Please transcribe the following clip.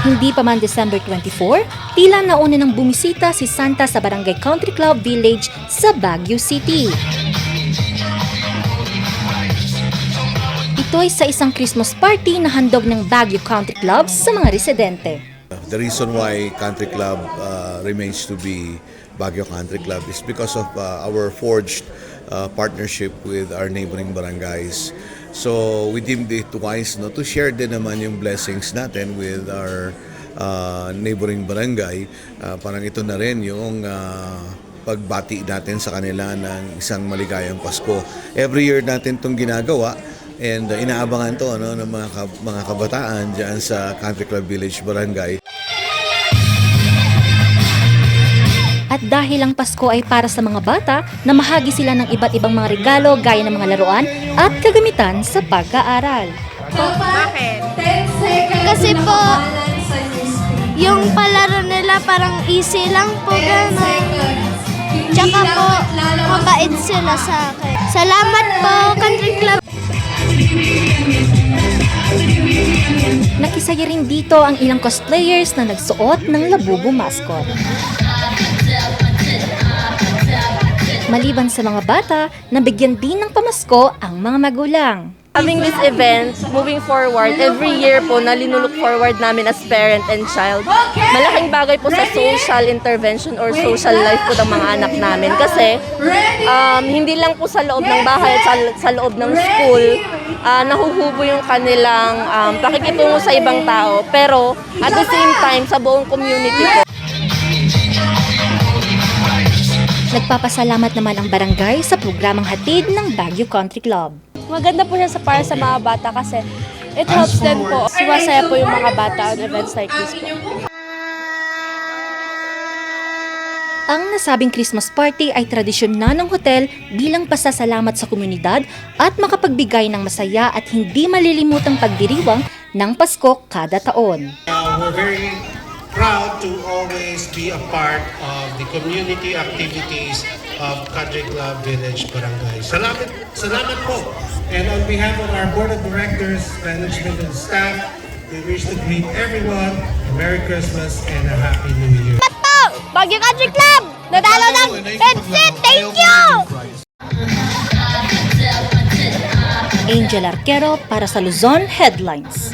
Hindi pa man December 24, tila nauna nang bumisita si Santa sa Barangay Country Club Village sa Baguio City. Ito ay sa isang Christmas party na handog ng Baguio Country Club sa mga residente. The reason why Country Club remains to be Baguio Country Club is because of our forged partnership with our neighboring barangays. So we deemed it wise to share din naman yung blessings natin with our neighboring barangay. Parang ito na rin yung pagbati natin sa kanila ng isang maligayang Pasko. Every year natin itong ginagawa and inaabangan to ng mga kabataan dyan sa Country Club Village Barangay. At dahil ang Pasko ay para sa mga bata, namahagi sila ng iba't ibang mga regalo gaya ng mga laruan at kagamitan sa pag-aaral. Bakit? Kasi po, yung palaro nila parang easy lang po gano'n. Tsaka po, mabait sila sa akin. Salamat po, Country Club. Nakisaya rin dito ang ilang cosplayers na nagsuot ng Labubu mascot. Maliban sa mga bata, nabigyan din ng pamasko ang mga magulang. Having this event, moving forward, every year po na linulok forward namin as parent and child, malaking bagay po sa social intervention or social life po ng mga anak namin. Kasi hindi lang po sa loob ng bahay at sa loob ng school, nahuhubo yung kanilang pakikitungo sa ibang tao. Pero at the same time, sa buong community po. Nagpapasalamat naman ang barangay sa programang hatid ng Baguio Country Club. Maganda po siya para sa mga bata kasi it helps them po. Sumasaya po yung mga bata on events like this po. Ang nasabing Christmas party ay tradisyon na ng hotel bilang pasasalamat sa komunidad at makapagbigay ng masaya at hindi malilimutang pagdiriwang ng Pasko kada taon. We're very proud to always be a part of the community activities of Country Club Village Barangay. Salamat po. And on behalf of our board of directors, management and staff, we wish to greet everyone a Merry Christmas and a Happy New Year. Baguio Country Club! Nadalo ng headset! Thank you! Angel Arquero para sa Luzon Headlines.